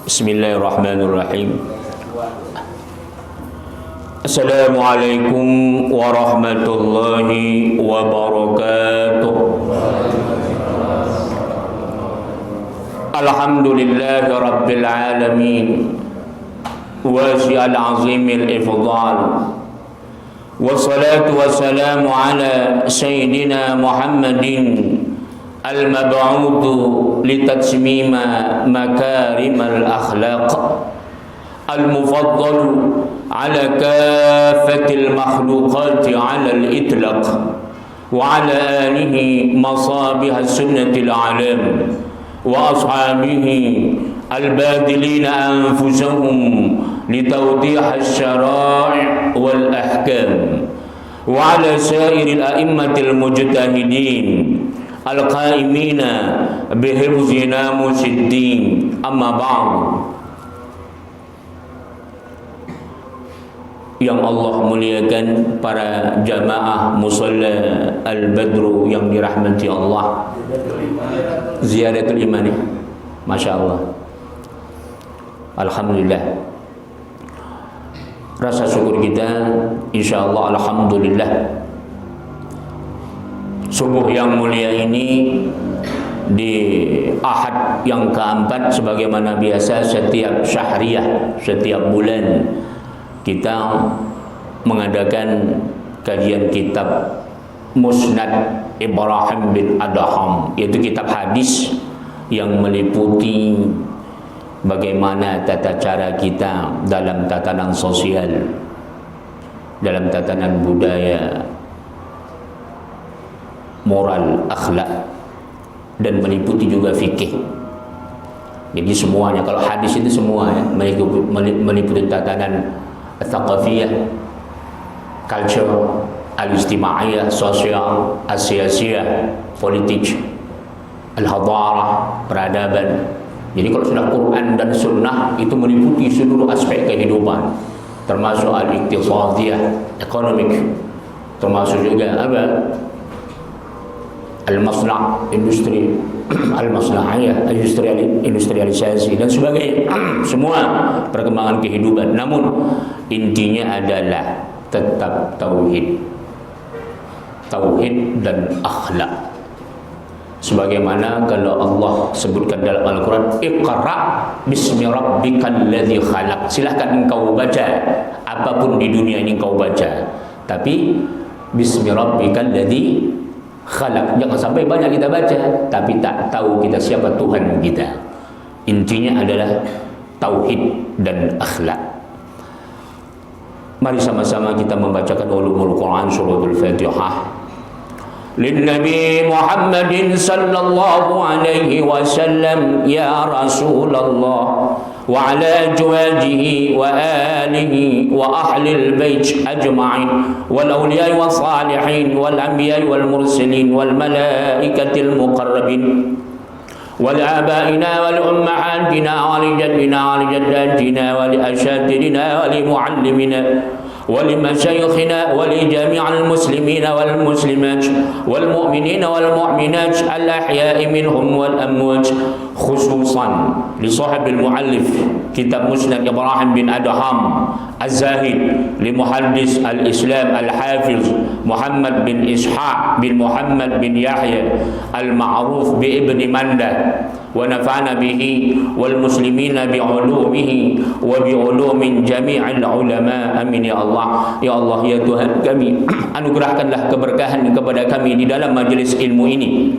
Bismillahirrahmanirrahim. Assalamualaikum warahmatullahi wabarakatuh. Alhamdulillahi rabbil alamin, wasi'al azimil ifdal, wassalatu wassalamu ala sayyidina Muhammadin al-mab'udu litatsmima makarimal akhlaq, al-mufaddalu ala kafatil makhluqati ala al-itlaq, wa ala alihi masabih sunnatil alam, wa ashabihi al-badilina anfusahum litawdih al-syara'i' wal ahkam, wa ala sairil a'immatil mujtahidin al-qaimina bihifzi namusiddin. Amma ba'd. Yang Allah muliakan, para jamaah musalla al-badru yang dirahmati Allah, ziyadatul iman, Masya Allah, alhamdulillah. Rasa syukur kita, insya Allah, alhamdulillah, subuh yang mulia ini di Ahad yang keempat, sebagaimana biasa setiap syahriyah, setiap bulan kita mengadakan kajian kitab Musnad Ibrahim bin Adham, yaitu kitab hadis yang meliputi bagaimana tata cara kita dalam tatanan sosial, dalam tatanan budaya, moral, akhlak, dan meliputi juga fikih. Jadi semuanya, kalau hadis itu semua ya, meliputi tatanan thaqafiyah, culture, al-ijtimaiyah, sosial, al-siyasiyah, politik, al-hadarah, peradaban. Jadi kalau sudah Quran dan Sunnah itu meliputi seluruh aspek kehidupan, termasuk al-iqtisadiyah, ekonomik, termasuk juga apa? Al-masna', industri, al-masna'iyah, industrialisasi dan sebagainya. Semua perkembangan kehidupan. Namun intinya adalah tetap tauhid dan akhlak. Sebagaimana kalau Allah sebutkan dalam Al-Quran, Iqra bismi rabbikal ladzi khalaq. Silahkan engkau baca apapun di dunia ini, engkau baca, tapi bismi rabbikal ladzi khalaq. Jangan sampai banyak kita baca tapi tak tahu kita siapa Tuhan kita. Intinya adalah tauhid dan akhlak. Mari sama-sama kita membacakan ulumul Quran, suratul Fatihah. Lin Nabi Muhammadin sallallahu alaihi wasallam, ya Rasulullah, وعلى أزواجه وآله وأهل البيت أجمعين والأولياء والصالحين والأنبياء والمرسلين والملائكة المقربين ولآبائنا ولأمهاتنا ولجدنا ولجداتنا ولأساتذتنا ولمعلمنا ولمشايخنا ولجميع المسلمين والمسلمات والمؤمنين والمؤمنات الأحياء منهم والأموات، خصوصا لصاحب المؤلف كتاب مسند إبراهيم بن أدهم الزاهد، لمحدث الإسلام الحافظ محمد بن إسحاق بن محمد بن يحيى المعروف بابن مندة، ونفعنا به والmuslimin bi'ulumihi wa bi'ulumi jami'il ulama. Amin ya Allah. Ya Allah, ya Tuhan kami, anugerahkanlah keberkahan kepada kami di dalam majelis ilmu ini.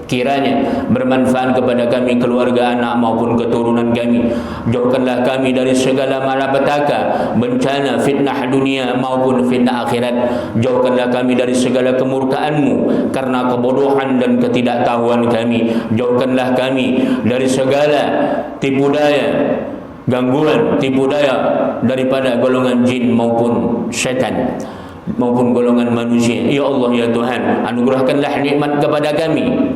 Kiranya bermanfaat kepada kami, keluarga, anak maupun keturunan kami. Jauhkanlah kami dari segala malapetaka, bencana, fitnah dunia maupun fitnah akhirat. Jauhkanlah kami dari segala kemurkaan-Mu karena kebodohan dan ketidaktahuan kami. Jauhkanlah kami dari segala tipu daya, gangguan, tipu daya daripada golongan jin maupun syaitan maupun golongan manusia. Ya Allah, ya Tuhan, anugerahkanlah nikmat kepada kami,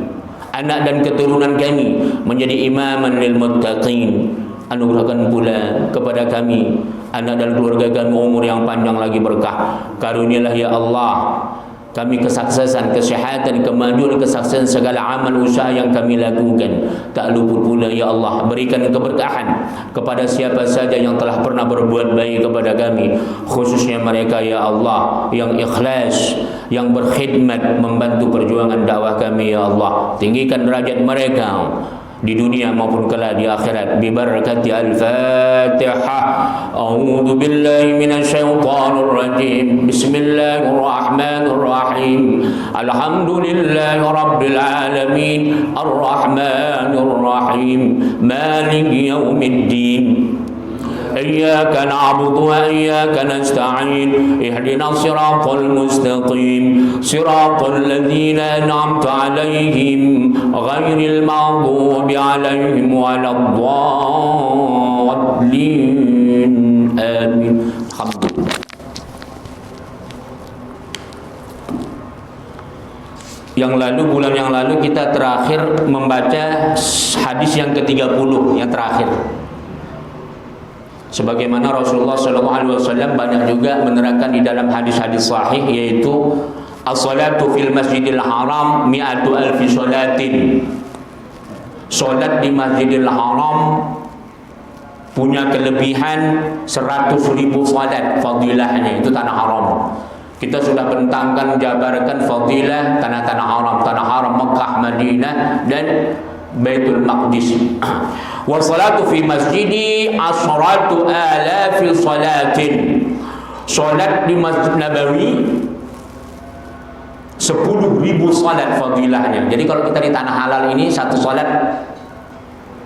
anak dan keturunan kami menjadi imaman lil muttaqin. Anugerahkan pula kepada kami, anak dan keluarga kami, umur yang panjang lagi berkah. Karunialah ya Allah kami kesuksesan, kesehatan, kemajuan, kesuksesan segala amal usaha yang kami lakukan. Tak luput pula ya Allah berikan keberkahan kepada siapa saja yang telah pernah berbuat baik kepada kami, khususnya mereka ya Allah yang ikhlas, yang berkhidmat membantu perjuangan dakwah kami ya Allah. Tinggikan derajat mereka di dunia maupun kelak di akhirat bi barakati al-Fatihah. A'udzu billahi minasyaitonir rajim. Bismillahirrahmanirrahim. Alhamdulillahi rabbil alamin. Arrahmanir rahim. Maliki yaumiddin. إياك نعبد وإياك نستعين اهدنا الصراط المستقيم صراط الذين أنعمت عليهم غير المغضوب عليهم ولا الضالين آمين. الحمد لله. Bulan yang lalu kita terakhir membaca hadis yang ke-30 yang terakhir. Sebagaimana Rasulullah SAW banyak juga menerangkan di dalam hadis-hadis sahih, yaitu as-salatu fil masjidil haram mi'atu alfi salatin. Salat di Masjidil Haram punya kelebihan 100.000 salat fadilahnya, itu tanah haram. Kita sudah bentangkan, jabarkan fadilah tanah-tanah haram, tanah haram Mekah, Madinah dan Baitul Maqdis. Wa salatu fi masjidi asratu alafi salatin. Salat di Masjid Nabawi 10.000 salat fadilahnya. Jadi kalau kita di tanah halal ini satu salat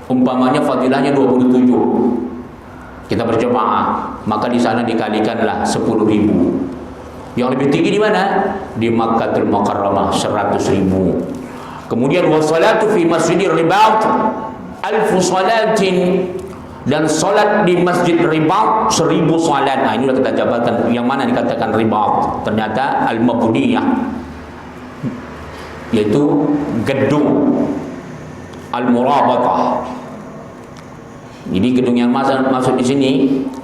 umpamanya fadilahnya 27. Kita berjemaah, maka di sana dikalikanlah 10.000. Yang lebih tinggi di mana? Di Makkahul Mukarramah 100.000. Kemudian wassalatu fi masjidir ribat alfu salatin, dan salat di masjid ribat 1000 salat. Nah, ini sudah kita jabarkan yang mana dikatakan ribat. Ternyata al-mabniyah, yaitu gedung, al-murabatah. Jadi gedung yang masuk di sini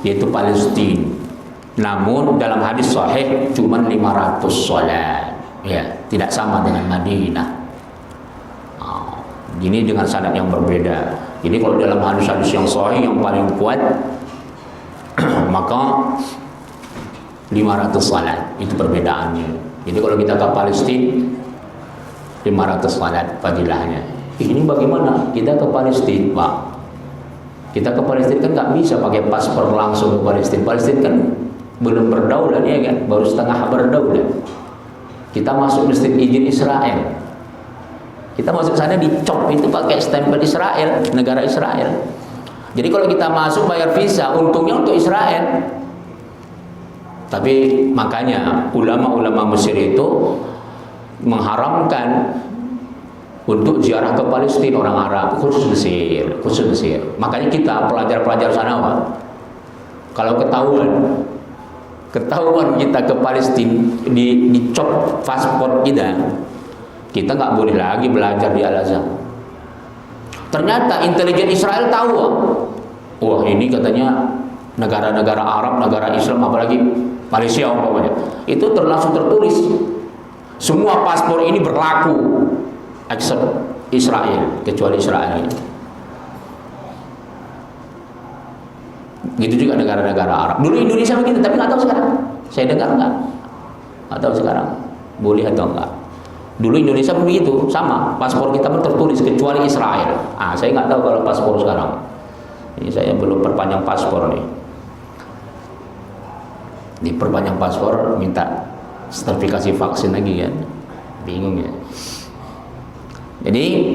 yaitu Palestina. Namun dalam hadis sahih cuma 500 salat. Ya, tidak sama dengan Madinah. Ini dengan sanad yang berbeda. Jadi kalau dalam hadis-hadis yang sahih yang paling kuat maka 500 salat, itu perbedaannya. Jadi kalau kita ke Palestina 500 salat fadilahnya. Ini bagaimana? Kita ke Palestina, Pak. Kita ke Palestina kan nggak bisa pakai paspor langsung ke Palestina. Palestina kan belum berdaulat ya kan, baru setengah berdaulat. Kita masuk mesti izin Israel. Kita masuk sana dicop itu pakai stempel Israel, negara Israel. Jadi kalau kita masuk bayar visa, untungnya untuk Israel. Tapi makanya ulama-ulama Mesir itu mengharamkan untuk ziarah ke Palestina orang Arab, khusus Mesir. Makanya kita pelajar-pelajar sana, Pak, kalau ketahuan kita ke Palestina dicop paspor kita nggak boleh lagi belajar di Al-Azhar. Ternyata intelijen Israel tahu, wah ini katanya negara-negara Arab, negara Islam, apalagi Malaysia umpamanya, itu langsung tertulis semua paspor ini berlaku except Israel, kecuali Israel. Gitu juga negara-negara Arab. Dulu Indonesia begitu, tapi nggak tahu sekarang. Saya dengar nggak tahu sekarang boleh atau enggak. Dulu Indonesia begitu, sama, paspor kita pun tertulis kecuali Israel. Saya nggak tahu kalau paspor sekarang. Ini saya belum perpanjang paspor nih. Diperpanjang paspor minta sertifikasi vaksin lagi kan, bingung ya. Jadi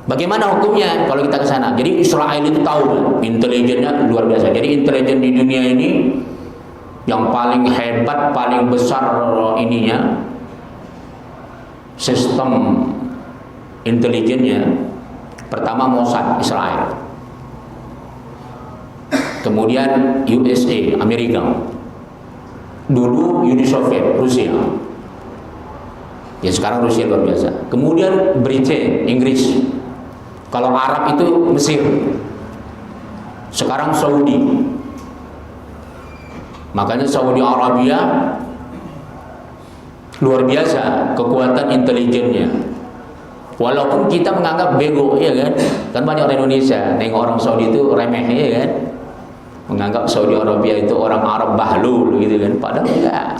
bagaimana hukumnya kalau kita ke sana? Jadi Israel itu tahu, intelijennya luar biasa. Jadi intelijen di dunia ini yang paling hebat, paling besar ininya, sistem intelijennya, pertama Mossad Israel, kemudian USA Amerika, dulu Uni Soviet Rusia, ya sekarang Rusia luar biasa, kemudian Britain Inggris, kalau Arab itu Mesir, sekarang Saudi. Makanya Saudi Arabia Luar biasa kekuatan intelijennya. Walaupun kita menganggap bego, ya kan? Kan banyak orang Indonesia nengok orang Saudi itu remeh, ya kan? Menganggap Saudi Arabia itu orang Arab bahlul gitu kan. Padahal enggak.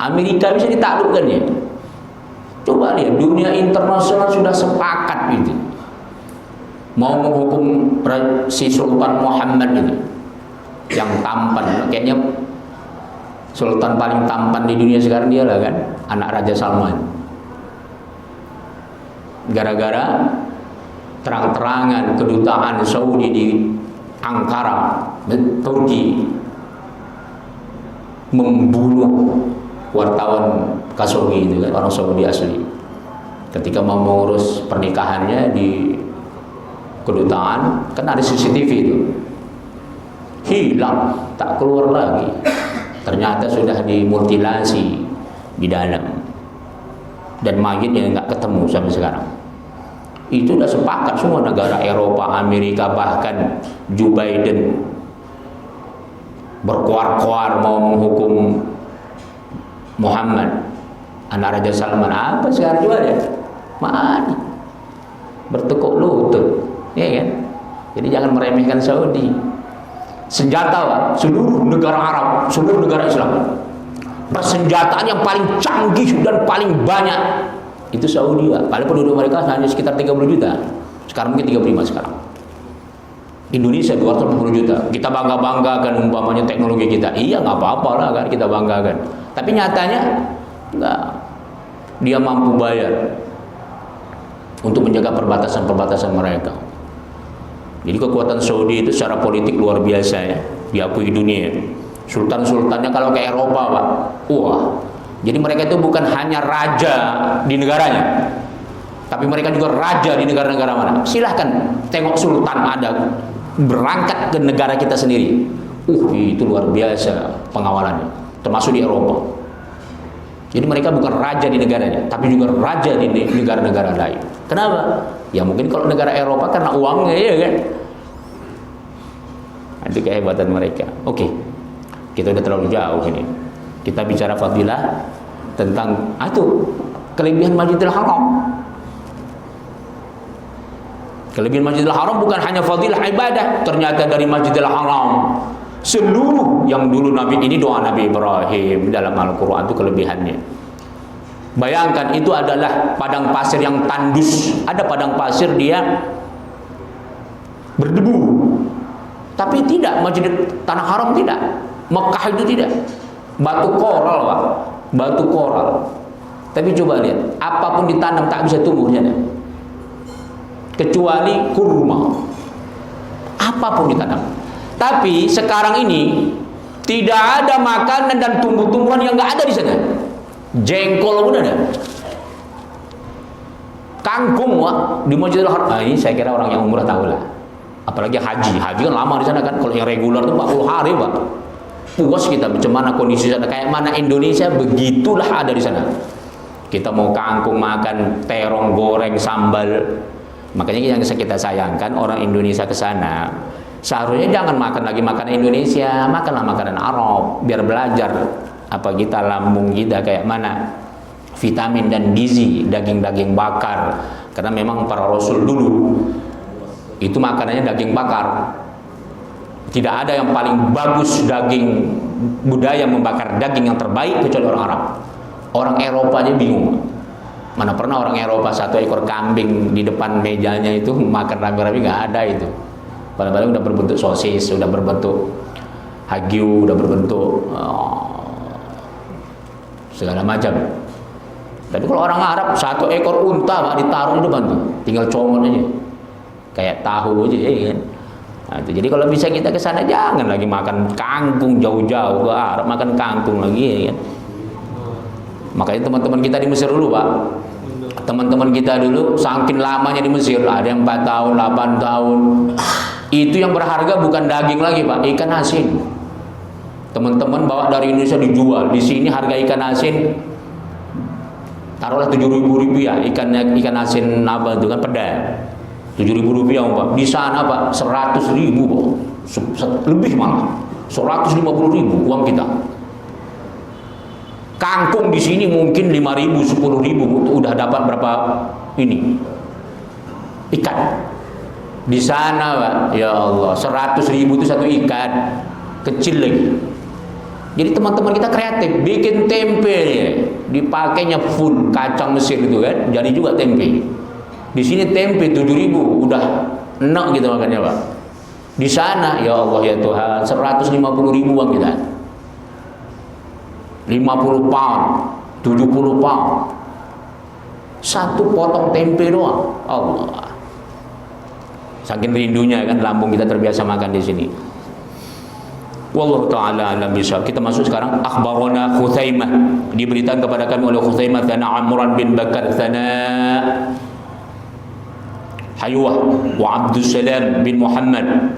Amerika bisa ditaklukkan ya. Coba lihat, dunia internasional sudah sepakat gitu. Mau menghukum si Sultan Muhammad itu yang tampan, kayaknya Sultan paling tampan di dunia sekarang dia lah kan, anak Raja Salman. Gara-gara terang-terangan kedutaan Saudi di Ankara, Turki, membunuh wartawan Khashoggi itu kan, orang Saudi asli. Ketika mau mengurus pernikahannya di kedutaan, kan ada CCTV itu. Hilang, tak keluar lagi. Ternyata sudah dimutilasi di dalam, dan mayitnya nggak ketemu sampai sekarang. Itu sudah sepakat semua negara Eropa, Amerika, bahkan Joe Biden berkuar-kuar mau menghukum Muhammad, anak Raja Salman. Apa sekarang juga ya? Mati, bertekuk lutut, ya kan? Jadi jangan meremehkan Saudi. Senjata, Pak, seluruh negara Arab, seluruh negara Islam, persenjataan yang paling canggih dan paling banyak itu Saudi, Pak. Padahal penduduk mereka hanya sekitar 30 juta. Sekarang mungkin 35 sekarang. Indonesia 240 juta. Kita bangga-banggakan umpamanya teknologi kita. Iya, nggak apa-apa lah kan kita banggakan. Tapi nyatanya nggak. Dia mampu bayar untuk menjaga perbatasan-perbatasan mereka. Jadi kekuatan Saudi itu secara politik luar biasa ya, diakui dunia. Sultan-sultannya kalau ke Eropa, Pak, wah. Jadi mereka itu bukan hanya raja di negaranya, tapi mereka juga raja di negara-negara mana. Silahkan tengok sultan ada berangkat ke negara kita sendiri. Itu luar biasa pengawalannya, termasuk di Eropa. Jadi mereka bukan raja di negaranya, tapi juga raja di negara-negara lain. Kenapa? Ya mungkin kalau negara Eropa karena uangnya, ya kan. Itu kehebatan mereka. Oke, kita udah terlalu jauh ini. Kita bicara fadilah tentang kelebihan Masjidil Haram. Kelebihan Masjidil Haram bukan hanya fadilah ibadah. Ternyata dari Masjidil Haram seluruh yang dulu Nabi, ini doa Nabi Ibrahim dalam Al-Quran itu kelebihannya. Bayangkan itu adalah padang pasir yang tandus. Ada padang pasir dia berdebu, tapi tidak Masjid Tanah Haram tidak. Mekah itu tidak. Batu koral, Pak. Batu koral. Tapi coba lihat, apapun ditanam tak bisa tumbuhnya, kecuali kurma. Apapun ditanam. Tapi sekarang ini tidak ada makanan dan tumbuh-tumbuhan yang nggak ada di sana. Jengkol pun ada, kangkung, Wak, di Masjidil Haram. Ini saya kira orang yang umrah tahu lah. Apalagi haji kan lama di sana kan. Kalau yang reguler itu 40 hari, Pak. Puas kita macam mana kondisi sana, kayak mana Indonesia, begitulah ada di sana. Kita mau kangkung makan, terong goreng, sambal. Makanya yang kita sayangkan orang Indonesia ke sana, seharusnya jangan makan lagi makanan Indonesia, makanlah makanan Arab, biar belajar apa kita, lambung kita kayak mana, vitamin dan gizi, daging-daging bakar. Karena memang para rasul dulu itu makanannya daging bakar. Tidak ada yang paling bagus daging, budaya membakar daging yang terbaik kecuali orang Arab. Orang Eropa aja bingung. Mana pernah orang Eropa 1 ekor kambing di depan mejanya itu makan rame-rame, nggak ada itu. Padahal udah berbentuk sosis, udah berbentuk hagyu, udah berbentuk segala macam. Tapi kalau orang Arab 1 ekor unta, Pak, ditaruh di depan tuh, tinggal comot aja, kayak tahu aja, ya kan? Nah, itu. Jadi kalau bisa kita ke sana jangan lagi makan kangkung jauh-jauh ke Arab, makan kangkung lagi, ya kan? Makanya teman-teman kita di Mesir dulu, Pak, teman-teman kita dulu saking lamanya di Mesir, ada yang 4 tahun, 8 tahun. Itu yang berharga bukan daging lagi, Pak, ikan asin. Teman-teman bawa dari Indonesia dijual. Di sini harga ikan asin taruhlah 7.000 rupiah. Ikan asin apa itu kan, peda. 7.000 rupiah, Pak. Di sana, Pak, 100.000, Pak. Lebih malah. 150.000 uang kita. Kangkung di sini mungkin 5.000, 10.000 udah dapat berapa ini ikan. Di sana Pak, ya Allah, 100.000 itu satu ikan, kecil lagi. Jadi teman-teman kita kreatif, bikin tempe dipakainya full kacang Mesir itu kan, jadi juga tempe. Di sini tempe 7.000 udah enak gitu makannya Pak. Di sana ya Allah ya Tuhan, 150.000 bang kita. 50 pound, 70 pound. Satu potong tempe doang. Allah. Saking rindunya kan, lambung kita terbiasa makan di sini. Wallahu taala alam bisawab. Kita masuk sekarang akhbarana Khuthaimah. Diberitakan kepada kami oleh Khuthaimah Thana Amran bin Bakar Thana Haywah wa Abdus Salam bin Muhammad,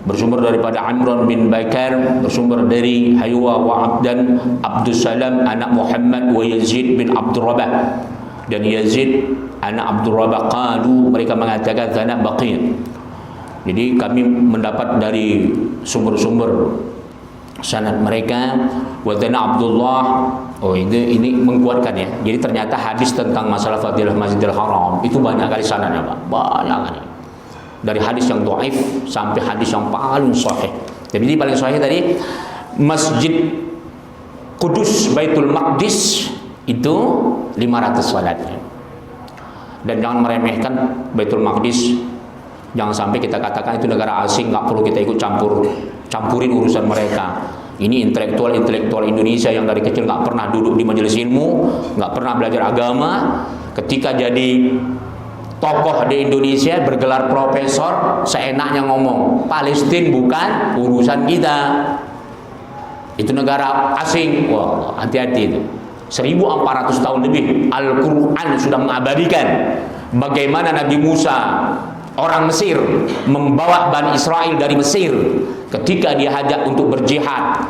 bersumber daripada Amran bin Bakar, bersumber dari Haywah wa Abdan Abdus Salam anak Muhammad wa Yazid bin Abdul Rabah, dan Yazid anak Abdul Rabah. Qalu, mereka mengatakan Thana Baqi. Jadi kami mendapat dari sumber-sumber sanad mereka wa Thana Abdullah. Oh, ini menguatkan ya. Jadi ternyata hadis tentang masalah fadilah Masjidil Haram itu banyak kali sanadnya Pak, banyak kali. Dari hadis yang dhaif sampai hadis yang paling sahih. Jadi paling sahih tadi Masjid Kudus Baitul Maqdis itu 500 salatnya. Dan jangan meremehkan Baitul Maqdis. Jangan sampai kita katakan itu negara asing, nggak perlu kita ikut campurin urusan mereka. Ini intelektual Indonesia yang dari kecil nggak pernah duduk di majelis ilmu, nggak pernah belajar agama. Ketika jadi tokoh di Indonesia bergelar profesor, seenaknya ngomong Palestina bukan urusan kita, itu negara asing. Wah, hati-hati itu. 1400 tahun lebih Al-Quran sudah mengabadikan bagaimana Nabi Musa, orang Mesir, membawa Bani Israel dari Mesir ketika diajak untuk berjihad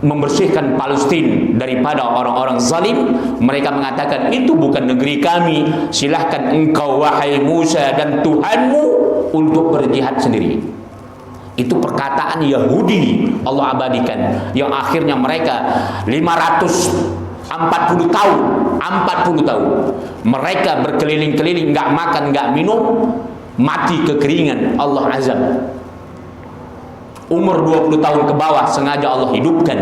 membersihkan Palestina daripada orang-orang zalim. Mereka mengatakan itu bukan negeri kami, silahkan engkau wahai Musa dan Tuhanmu untuk berjihad sendiri. Itu perkataan Yahudi Allah abadikan, yang akhirnya mereka 540 tahun mereka berkeliling-keliling, nggak makan, nggak minum, mati kekeringan, Allah azab. Umur 20 tahun ke bawah sengaja Allah hidupkan.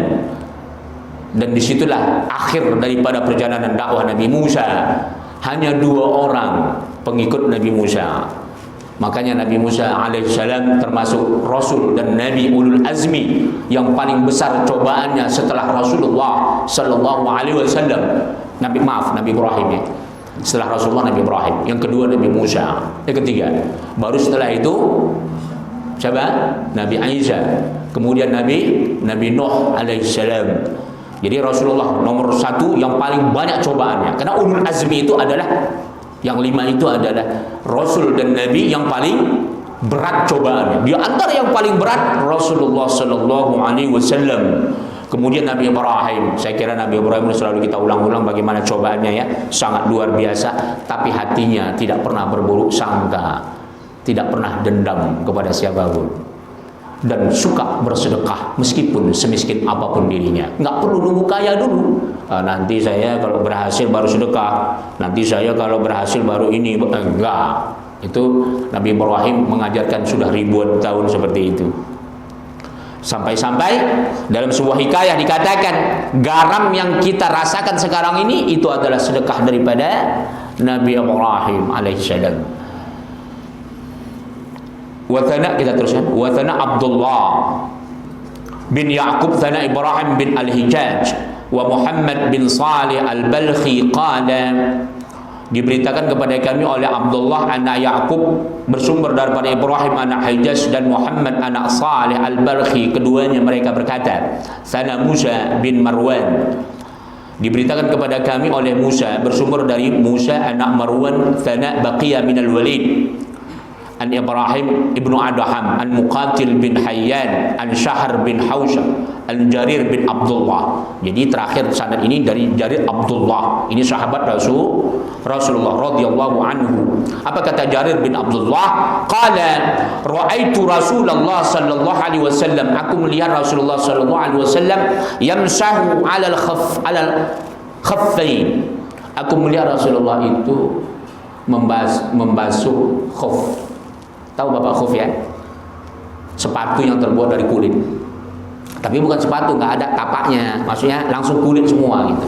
Dan disitulah akhir daripada perjalanan dakwah Nabi Musa. Hanya 2 orang pengikut Nabi Musa. Makanya Nabi Musa alaihissalam termasuk Rasul dan Nabi Ulul Azmi yang paling besar cobaannya setelah Rasulullah Sallallahu Alaihi Wasallam. Nabi Ibrahim ya. Setelah Rasulullah Nabi Ibrahim. Yang kedua Nabi Musa. Yang ketiga. Baru setelah itu siapa? Nabi Isa. Kemudian Nabi Nuh alaihissalam. Jadi Rasulullah nomor 1 yang paling banyak cobaannya. Karena Ulul Azmi itu adalah yang 5 itu adalah Rasul dan Nabi yang paling berat cobaannya. Di antara yang paling berat Rasulullah Sallallahu Alaihi Wasallam. Kemudian Nabi Ibrahim. Saya kira Nabi Ibrahim selalu kita ulang-ulang bagaimana cobaannya ya, sangat luar biasa. Tapi hatinya tidak pernah berburuk sangka, tidak pernah dendam kepada siapapun, dan suka bersedekah meskipun semiskin apapun dirinya. Nggak perlu nunggu kaya dulu. Nanti saya kalau berhasil baru sedekah, nanti saya kalau berhasil baru ini. Enggak. Itu Nabi Ibrahim mengajarkan sudah ribuan tahun seperti itu. Sampai-sampai dalam sebuah hikayah dikatakan garam yang kita rasakan sekarang ini itu adalah sedekah daripada Nabi Ibrahim alaihissalam. Wathana, kita teruskan. Wathana Abdullah bin Ya'qub thana Ibrahim bin Al-Hijaj wa Muhammad bin Salih Al-Balkhi qala, diberitakan kepada kami oleh Abdullah anak Ya'qub bersumber daripada Ibrahim anak Hijaz dan Muhammad anak Salih Al-Balkhi, keduanya mereka berkata thana Musa bin Marwan, diberitakan kepada kami oleh Musa bersumber dari Musa anak Marwan thana Baqiyah min Al-Walid an Ibrahim ibnu Adham, an Muqatil bin Hayyan, an Syahr bin Hausyab, an Jarir bin Abdullah. Jadi terakhir sanad ini dari Jarir Abdullah. Ini sahabat Rasulullah radhiyallahu anhu. Apa kata Jarir bin Abdullah? Qala ra'aitu Rasulullah sallallahu alaihi wasallam, aku melihat Rasulullah sallallahu alaihi wasallam yamsahu 'alal khaffain. Aku melihat Rasulullah itu membasuh khuf. Tahu Bapak khuf ya? Sepatu yang terbuat dari kulit. Tapi bukan sepatu, nggak ada tapaknya. Maksudnya langsung kulit semua gitu.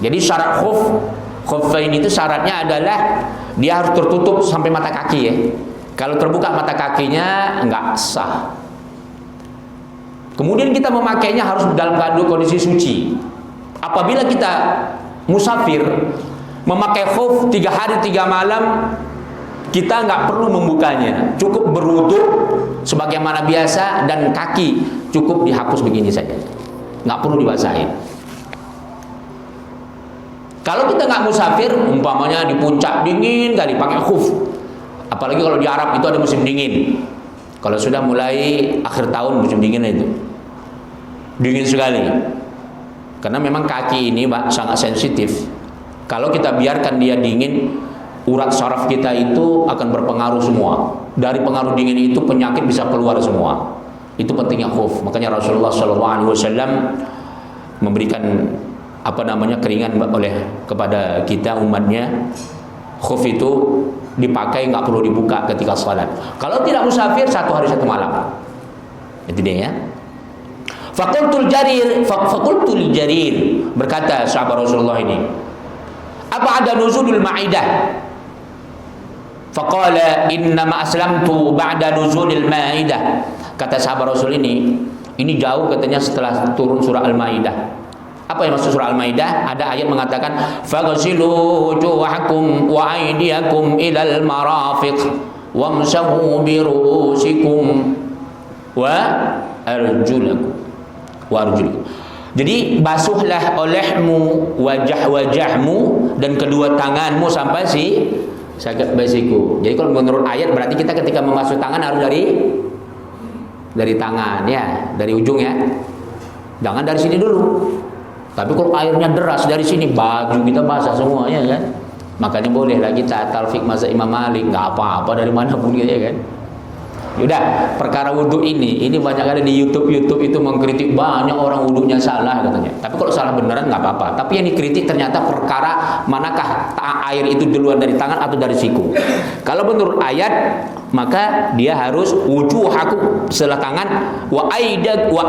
Jadi syarat khuffain itu syaratnya adalah dia harus tertutup sampai mata kaki ya. Kalau terbuka mata kakinya nggak sah. Kemudian kita memakainya harus dalam keadaan kondisi suci. Apabila kita musafir memakai khuf 3 hari 3 malam, kita nggak perlu membukanya, cukup berwudu sebagaimana biasa dan kaki cukup dihapus begini saja, nggak perlu dibasahin. Kalau kita nggak musafir, umpamanya di puncak dingin kali pakai khuf, apalagi kalau di Arab itu ada musim dingin. Kalau sudah mulai akhir tahun musim dingin itu dingin sekali, karena memang kaki ini Pak sangat sensitif. Kalau kita biarkan dia dingin, urat saraf kita itu akan berpengaruh semua. Dari pengaruh dingin itu penyakit bisa keluar semua. Itu pentingnya khuf. Makanya Rasulullah SAW memberikan keringan kepada kita umatnya. Khuf itu dipakai, nggak perlu dibuka ketika salat. Kalau tidak musafir 1 hari 1 malam. Itu dia ya. Faqultul Jarir, berkata sahabat Rasulullah ini, apa ada nuzulul Maidah? Faqala innama aslamtu ba'da nuzulil Maidah. Kata sahabat Rasul ini jauh katanya setelah turun surah Al-Maidah. Apa yang maksud surah Al-Maidah? Ada ayat mengatakan faghsilu wujuhakum wa aydiyakum ilal marafiq wamsahu bi ru'usikum wa arjulakum. Jadi basuhlah olehmu wajahmu dan kedua tanganmu sampai basiku. Jadi kalau menurut ayat berarti kita ketika membasuh tangan harus dari tangan ya, dari ujung ya. Jangan dari sini dulu. Tapi kalau airnya deras dari sini, baju kita basah semuanya kan. Makanya boleh lagi talfik mazhab Imam Malik, nggak apa-apa dari mana pun gitu ya kan. Yaudah, perkara wudhu ini banyak ada di YouTube itu mengkritik banyak orang wudhunya salah katanya. Tapi kalau salah beneran nggak apa-apa. Tapi yang dikritik ternyata perkara manakah air itu duluan dari tangan atau dari siku. Kalau menurut ayat maka dia harus wujuhakum setelah tangan wa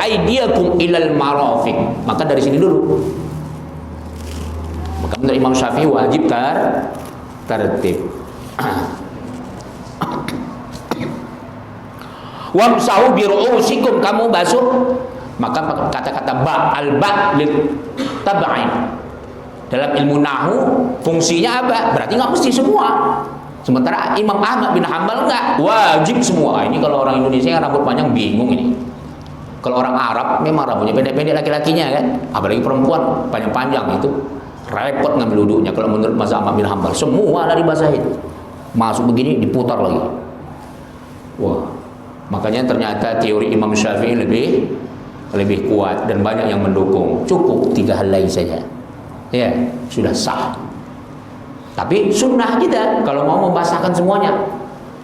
aydiyakum ilal marafiq. Maka dari sini dulu. Maka menurut Imam Syafi'i wajib tertib. Wamsahu bi ru'usikum, kamu basuh. Maka kata-kata al-ba lil tab'in dalam ilmu nahwu fungsinya apa? Berarti nggak mesti semua. Sementara Imam Ahmad bin Hanbal nggak, wajib semua. Ini kalau orang Indonesia yang rambut panjang bingung ini. Kalau orang Arab memang rambutnya pendek-pendek laki-lakinya kan, apalagi perempuan panjang-panjang itu repot ngambil wudhunya. Kalau menurut mazhab Ahmad bin Hanbal semua dari basahin, masuk begini diputar lagi. Wah. Makanya ternyata teori Imam Syafi'i lebih kuat dan banyak yang mendukung. Cukup 3 helai saja, ya sudah sah. Tapi sunnah kita kalau mau membasahkan semuanya.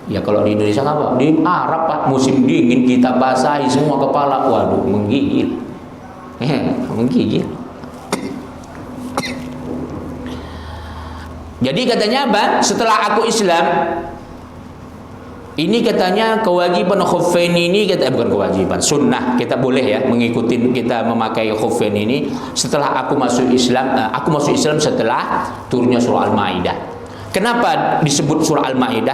Ya kalau di Indonesia apa? Di Arab Pak, musim dingin kita basahi semua kepala. Waduh, menggigil. Menggigil. Jadi katanya apa? Setelah aku Islam, ini katanya kewajiban khuffain ini bukan kewajiban, sunnah kita boleh ya mengikuti kita memakai khuffain ini setelah aku masuk Islam. Aku masuk Islam setelah turunnya surah Al-Maidah. Kenapa disebut surah Al-Maidah?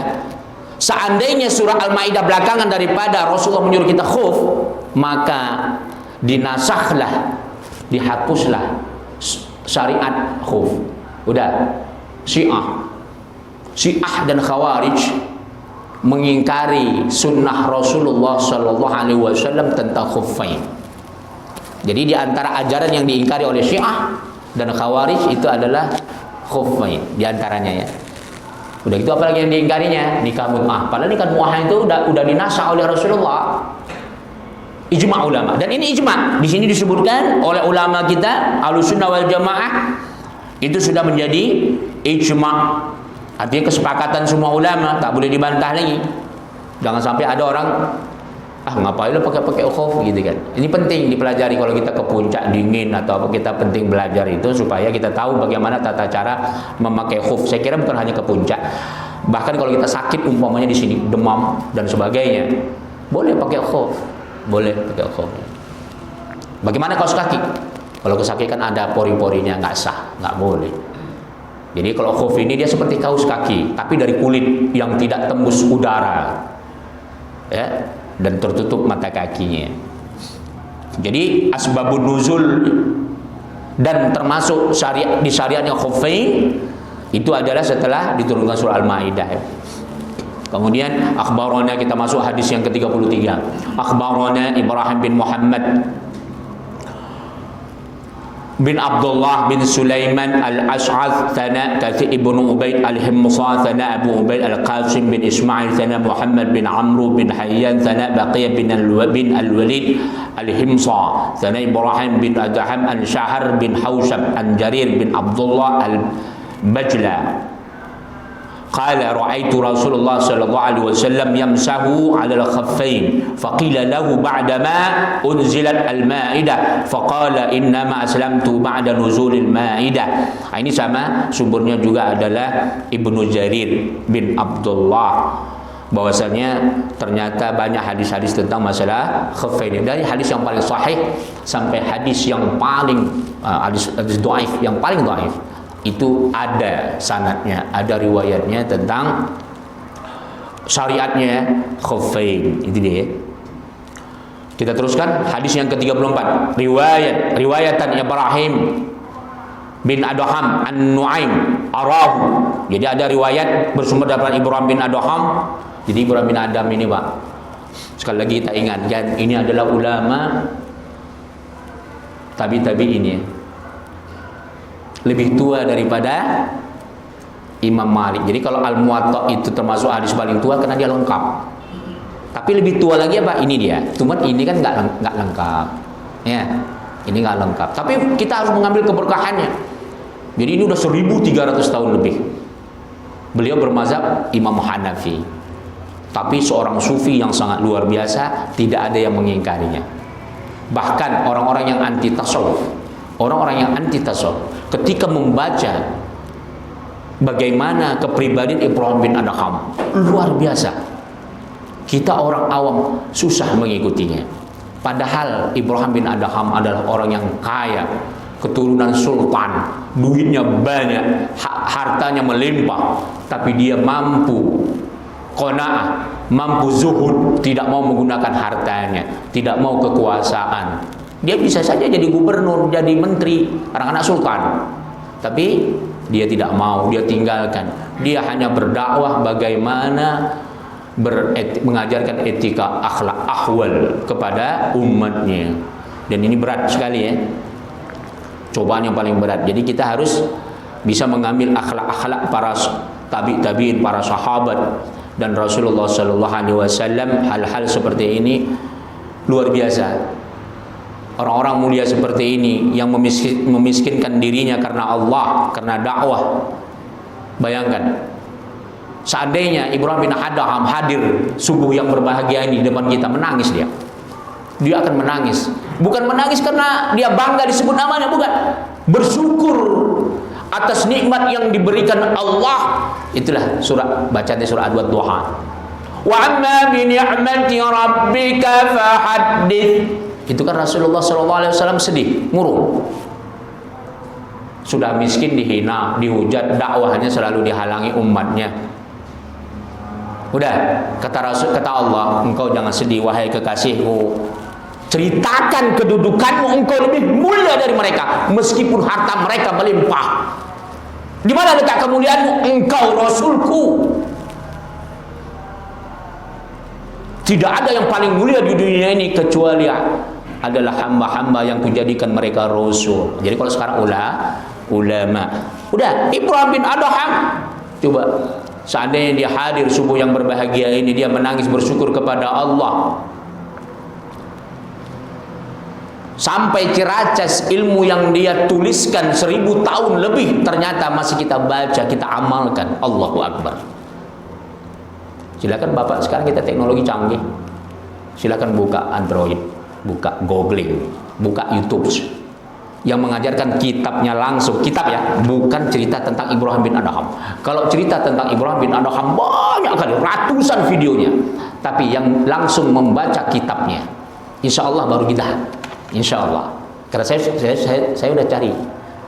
Seandainya surah Al-Maidah belakangan daripada Rasulullah menyuruh kita khuf, maka dinasahlah, dihapuslah syariat khuf. Udah, Syiah dan Khawarij mengingkari sunnah Rasulullah Sallallahu Alaihi Wasallam tentang khuffain. Jadi di antara ajaran yang diingkari oleh Syiah dan Khawarij itu adalah khuffain, di antaranya ya. Udah gitu apalagi yang diingkarinya? Nikah mut'ah. Padahal nikah mut'ah itu udah dinasah oleh Rasulullah. Ijma' ulama. Dan ini ijma'. Di sini disebutkan oleh ulama kita Ahlussunnah wal Jamaah itu sudah menjadi ijma'. Artinya kesepakatan semua ulama, tak boleh dibantah lagi. Jangan sampai ada orang ngapain lo pakai khuf gitu kan. Ini penting dipelajari kalau kita ke puncak dingin atau apa, kita penting belajar itu supaya kita tahu bagaimana tata cara memakai khuf. Saya kira bukan hanya ke puncak, bahkan kalau kita sakit umpamanya di sini demam dan sebagainya, boleh pakai khuf, boleh pakai khuf. Bagaimana kaos kaki? Kalau kaos kaki kan ada pori-porinya, nggak sah, nggak boleh. Jadi kalau khuf ini dia seperti kaos kaki, tapi dari kulit yang tidak tembus udara, ya, dan tertutup mata kakinya. Jadi asbabun nuzul dan termasuk syariat di syariatnya khuffain itu adalah setelah diturunkan surah Al-Maidah. Kemudian akhbarana, kita masuk hadis yang ke-33. Akhbarana Ibrahim bin Muhammad bin Abdullah bin Sulaiman al-Ash'ath Thana Kathi ibnu Ubaid al-Himsa Thana Abu Ubaid al-Qasim bin Ismail Thana Muhammad bin Amru bin Hayyan Thana Baqiyah bin al-Walid al-Himsa Thana Ibrahim bin Adham al-Shahar bin Hawshab an-Jarir bin Abdullah al-Bajla Qala ra'aitu Rasulullah sallallahu alaihi wasallam yamsahu 'ala al-khaffain faqila lahu ba'dama unzilat al-Maidah faqala innama aslamtu ba'da nuzulil Maidah. Ini sama sumbernya juga adalah Ibnu Jarir bin Abdullah, bahwasanya ternyata banyak hadis-hadis tentang masalah khaffain, dari hadis yang paling sahih sampai hadis yang paling hadis dhaif, yang paling dhaif itu ada sanadnya, ada riwayatnya tentang syariatnya khuffain. Itu dia. Kita teruskan hadis yang ke-34. Riwayatan Ibrahim bin Adham an-Nu'aim arahu. Jadi ada riwayat bersumber dari Ibrahim bin Adham. Jadi Ibrahim bin Adham ini, Pak, sekali lagi kita ingatkan, ini adalah ulama tabi'in ya. Lebih tua daripada Imam Malik. Jadi kalau Al-Muwatta itu termasuk hadis paling tua karena dia lengkap. Tapi lebih tua lagi apa? Ini dia. Cuma ini kan nggak lengkap. Ya, ini nggak lengkap. Tapi kita harus mengambil keberkahannya. Jadi ini udah 1300 tahun lebih. Beliau bermazhab Imam Hanafi. Tapi seorang sufi yang sangat luar biasa, tidak ada yang mengingkarinya. Bahkan orang-orang yang anti tasawuf, ketika membaca bagaimana kepribadian Ibrahim bin Adham, luar biasa. Kita orang awam susah mengikutinya. Padahal Ibrahim bin Adham adalah orang yang kaya, keturunan sultan, duitnya banyak, hartanya melimpah, tapi dia mampu qanaah, mampu zuhud, tidak mau menggunakan hartanya, tidak mau kekuasaan. Dia bisa saja jadi gubernur, jadi menteri, anak-anak sultan. Tapi dia tidak mau, dia tinggalkan. Dia hanya berdakwah bagaimana mengajarkan etika, akhlak, ahwal kepada umatnya. Dan ini berat sekali ya. Cobaan yang paling berat. Jadi kita harus bisa mengambil akhlak-akhlak para tabi'in, para sahabat dan Rasulullah sallallahu alaihi wasallam. Hal-hal seperti ini luar biasa. Orang-orang mulia seperti ini yang memiskinkan dirinya karena Allah, karena dakwah. Bayangkan, seandainya Ibrahim bin Adham hadir subuh yang berbahagia ini di depan kita, menangis dia. Dia akan menangis. Bukan menangis karena dia bangga disebut namanya, bukan. Bersyukur atas nikmat yang diberikan Allah. Itulah bacaan surah Ad-Duha. Wa amma bi ni'mati rabbika fahaddits. Itu kan Rasulullah SAW sedih, murung. Sudah miskin dihina, dihujat, dakwahnya selalu dihalangi umatnya. Udah, kata Allah, engkau jangan sedih wahai kekasihku. Ceritakan kedudukanmu, engkau lebih mulia dari mereka, meskipun harta mereka melimpah. Di mana letak kemuliaanmu? Engkau Rasulku. Tidak ada yang paling mulia di dunia ini kecuali adalah hamba-hamba yang kujadikan mereka rasul. Jadi kalau sekarang ulama. Udah, Ibrahim bin Adham, coba Seandainya dia hadir subuh yang berbahagia ini, dia menangis bersyukur kepada Allah. Sampai Ciracas ilmu yang dia tuliskan 1000 tahun lebih ternyata masih kita baca, kita amalkan. Allahu Akbar. Silakan Bapak, sekarang kita teknologi canggih. Silakan buka Android, buka googling, buka YouTube yang mengajarkan kitabnya langsung, kitab ya, bukan cerita tentang Ibrahim bin Adham. Kalau cerita tentang Ibrahim bin Adham banyak kali, ratusan videonya. Tapi yang langsung membaca kitabnya, insya Allah baru kita, insya Allah. Karena saya udah cari,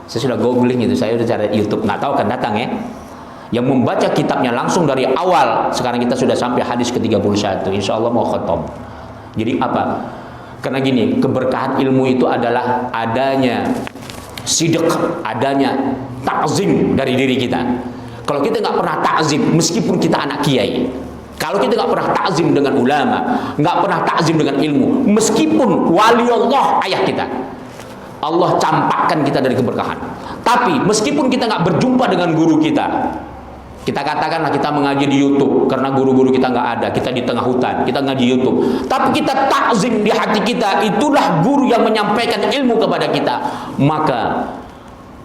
saya sudah googling itu, saya udah cari YouTube, nggak tahu kan datang ya. Yang membaca kitabnya langsung dari awal, sekarang kita sudah sampai hadis ke-31, insya Allah mau khatam. Jadi apa? Karena gini, keberkahan ilmu itu adalah adanya sidq, adanya ta'zim dari diri kita. Kalau kita nggak pernah ta'zim, meskipun kita anak kiai, kalau kita nggak pernah ta'zim dengan ulama, nggak pernah ta'zim dengan ilmu, meskipun wali Allah ayah kita, Allah campakkan kita dari keberkahan. Tapi meskipun kita nggak berjumpa dengan guru kita katakanlah kita mengaji di YouTube karena guru-guru kita nggak ada, kita di tengah hutan, kita ngaji YouTube. Tapi kita takzim di hati kita, itulah guru yang menyampaikan ilmu kepada kita. Maka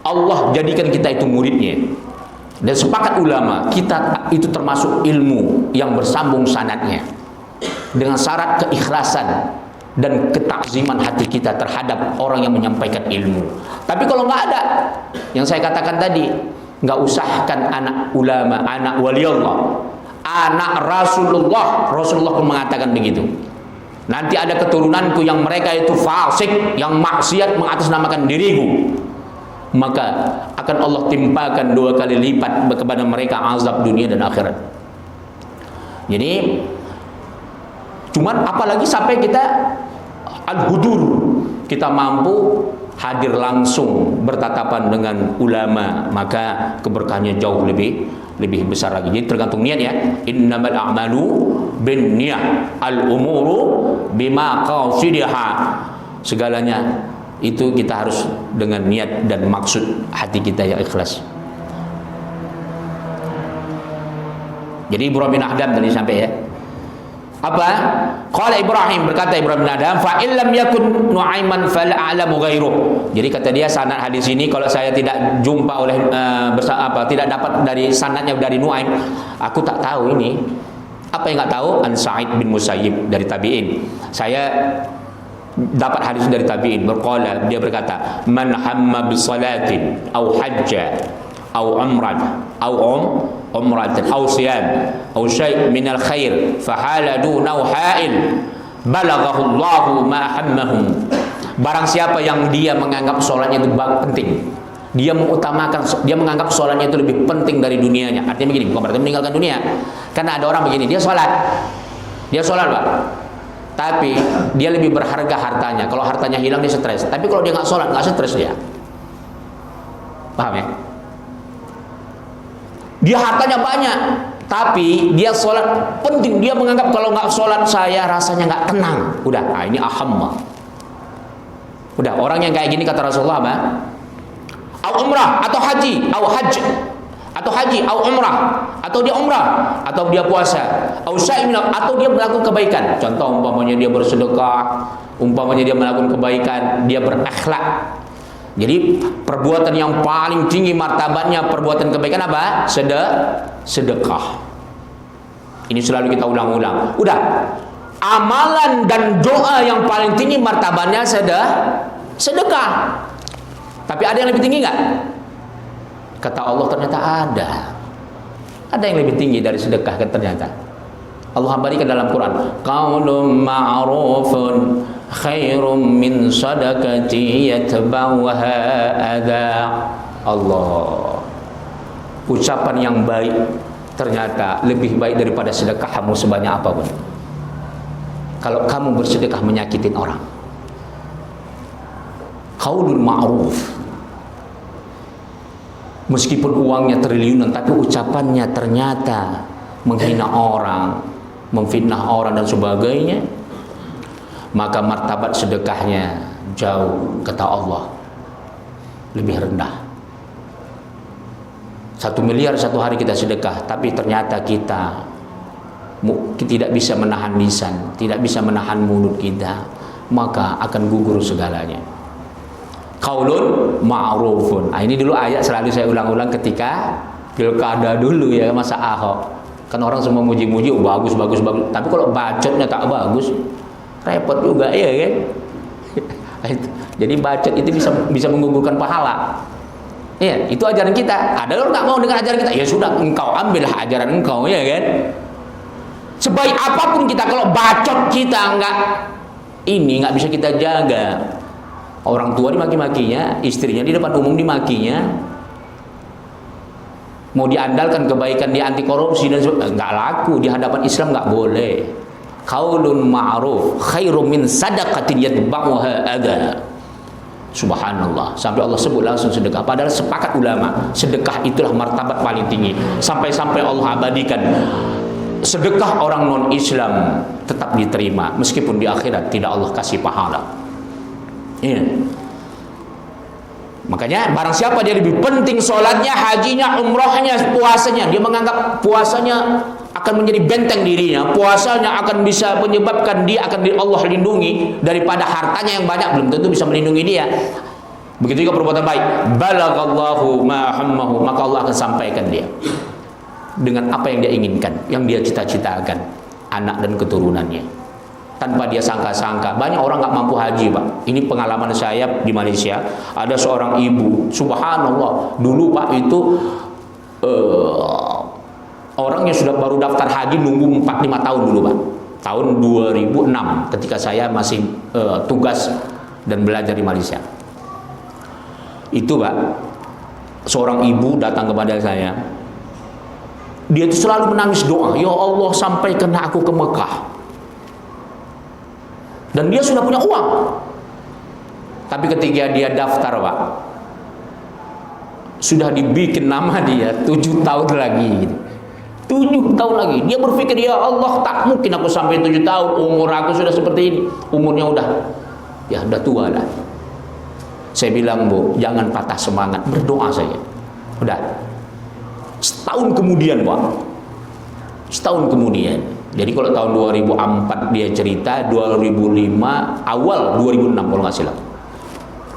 Allah jadikan kita itu muridnya. Dan sepakat ulama, kita itu termasuk ilmu yang bersambung sanadnya dengan syarat keikhlasan dan ketakziman hati kita terhadap orang yang menyampaikan ilmu. Tapi kalau nggak ada, yang saya katakan tadi, nggak usahkan anak ulama, anak wali Allah, anak Rasulullah. Rasulullah pun mengatakan begitu. Nanti ada keturunanku yang mereka itu fasik, yang maksiat mengatasnamakan diriku, maka akan Allah timpakan 2 kali lipat kepada mereka azab dunia dan akhirat. Jadi cuman apalagi sampai kita al-hudur, kita mampu hadir langsung bertatapan dengan ulama, maka keberkahannya jauh lebih besar lagi. Jadi tergantung niat ya. Innamal a'malu binniyah, al-umuru bima qasidiha. Segalanya itu kita harus dengan niat dan maksud hati kita yang ikhlas. Jadi Ibrahim bin Adham tadi sampai ya. Apa? Qala Ibrahim, berkata Ibrahim bin Adham, fa illam yakun Nu'aiman fala a'lamu ghairuh. Jadi kata dia, sanad hadis ini kalau saya tidak jumpa oleh tidak dapat dari sanadnya dari Nu'aim, aku tak tahu ini. Apa yang enggak tahu? An Sa'id bin Musayyib dari tabi'in. Saya dapat hadis dari tabi'in, berqala, dia berkata, man hamma bi salatin aw hajja aw umrah aw umratan aw siyam aw syai' min al khair fa hala dunahu ha'il balaghahu Allahu ma hammahum. Barang siapa yang dia menganggap sholatnya itu penting, dia mengutamakan, dia menganggap sholatnya itu lebih penting dari dunianya. Artinya begini, bukan berarti meninggalkan dunia. Karena ada orang begini, dia sholat Pak, tapi dia lebih berharga hartanya. Kalau hartanya hilang dia stres, tapi kalau dia nggak sholat nggak stres dia. Paham ya? Dia hartanya banyak, tapi dia sholat penting. Dia menganggap kalau nggak sholat saya rasanya nggak tenang. Udah, nah ini ahamma. Udah, orang yang kayak gini kata Rasulullah apa? Au umrah atau haji, au hajj atau haji, au umrah atau dia umrah atau dia puasa, au syai' atau dia melakukan kebaikan. Contoh umpamanya dia bersedekah, umpamanya dia melakukan kebaikan, dia berakhlak. Jadi perbuatan yang paling tinggi martabatnya perbuatan kebaikan apa? Sedekah. Ini selalu kita ulang-ulang. Udah, amalan dan doa yang paling tinggi martabatnya sedekah. Tapi ada yang lebih tinggi nggak? Kata Allah ternyata ada. Ada yang lebih tinggi dari sedekah kan ternyata. Allah berikan dalam Quran, qaulun ma'rufun khairum min sadaqati yatba'uha adha. Allah, ucapan yang baik ternyata lebih baik daripada sedekahmu sebanyak apapun. Kalau kamu bersedekah menyakitin orang, qaulun ma'ruf, meskipun uangnya triliunan tapi ucapannya ternyata menghina orang, memfitnah orang dan sebagainya, maka martabat sedekahnya jauh, kata Allah, lebih rendah. 1 miliar satu hari kita sedekah, tapi ternyata kita tidak bisa menahan lisan, tidak bisa menahan mulut kita, maka akan gugur segalanya. Qaulun ma'rufun. Nah, ini dulu ayat selalu saya ulang-ulang ketika pilkada dulu ya, masa Ahok. Kan orang semua muji-muji, oh, bagus. Tapi kalau bacotnya tak bagus, repot juga ya kan. Jadi bacot itu bisa menggugurkan pahala. Iya, itu ajaran kita. Ada orang nggak mau dengan ajaran kita, ya sudah, engkau ambillah ajaran engkau, ya kan. Sebaik apapun kita, kalau bacot kita nggak bisa kita jaga. Orang tua dimaki-makinya, istrinya di depan umum dimakinya. Mau diandalkan kebaikan, dia anti korupsi dan nggak laku di hadapan Islam, nggak boleh. Qaulun ma'ruf khairum min sadaqatin yatba'uha adha. Subhanallah, sampai Allah sebut langsung sedekah. Padahal sepakat ulama, sedekah itulah martabat paling tinggi. Sampai-sampai Allah abadikan sedekah orang non-Islam tetap diterima, meskipun di akhirat tidak Allah kasih pahala. Iya. Makanya barang siapa dia lebih penting sholatnya, hajinya, umrohnya, puasanya, dia menganggap puasanya akan menjadi benteng dirinya, puasanya akan bisa menyebabkan dia akan Allah lindungi daripada hartanya yang banyak, belum tentu bisa melindungi dia. Begitu juga perbuatan baik, balaghallahu ma hammahu, maka Allah akan sampaikan dia dengan apa yang dia inginkan, yang dia cita-citakan, anak dan keturunannya, tanpa dia sangka-sangka. Banyak orang nggak mampu haji, Pak. Ini pengalaman saya di Malaysia. Ada seorang ibu, subhanallah, dulu Pak itu orangnya sudah baru daftar haji nunggu 4-5 tahun dulu, Pak. Tahun 2006 ketika saya masih tugas dan belajar di Malaysia. Itu, Pak, seorang ibu datang kepada saya. Dia itu selalu menangis doa, ya Allah, sampaikan aku ke Mekah. Dan dia sudah punya uang. Tapi ketika dia daftar, Pak, sudah dibikin nama dia 7 tahun lagi gitu. 7 tahun lagi. Dia berpikir, ya Allah, tak mungkin aku sampai 7 tahun. Umur aku sudah seperti ini. Umurnya udah tua lah. Saya bilang, Bu, jangan patah semangat, berdoa saja. Udah. Setahun kemudian, Pak. Setahun kemudian. Jadi kalau tahun 2004 dia cerita, 2005, awal 2006 kalau nggak salah,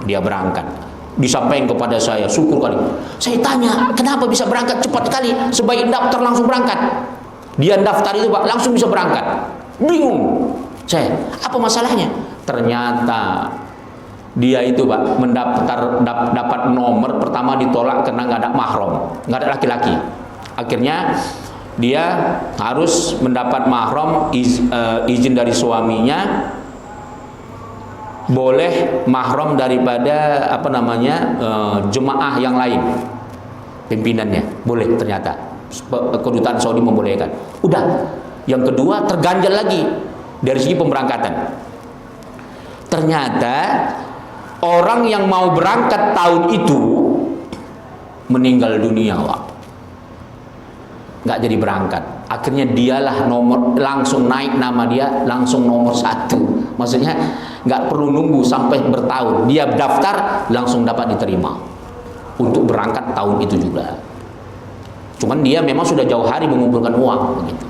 dia berangkat. Disampaikan kepada saya, syukur kali. Saya tanya, kenapa bisa berangkat cepat kali? Sebaik daftar langsung berangkat. Dia daftar itu, Pak, langsung bisa berangkat. Bingung saya, apa masalahnya? Ternyata dia itu, Pak, dapat nomor pertama ditolak karena nggak ada mahram, nggak ada laki-laki. Akhirnya dia harus mendapat mahram, izin dari suaminya, boleh mahram daripada jemaah yang lain, pimpinannya boleh. Ternyata kedutaan Saudi membolehkan. Udah, yang kedua terganjal lagi dari segi pemberangkatan. Ternyata orang yang mau berangkat tahun itu meninggal dunia, Pak. Nggak jadi berangkat. Akhirnya dialah langsung naik nama dia, langsung nomor 1. Maksudnya nggak perlu nunggu sampai bertahun. Dia daftar langsung dapat diterima untuk berangkat tahun itu juga. Cuman dia memang sudah jauh hari mengumpulkan uang begitu.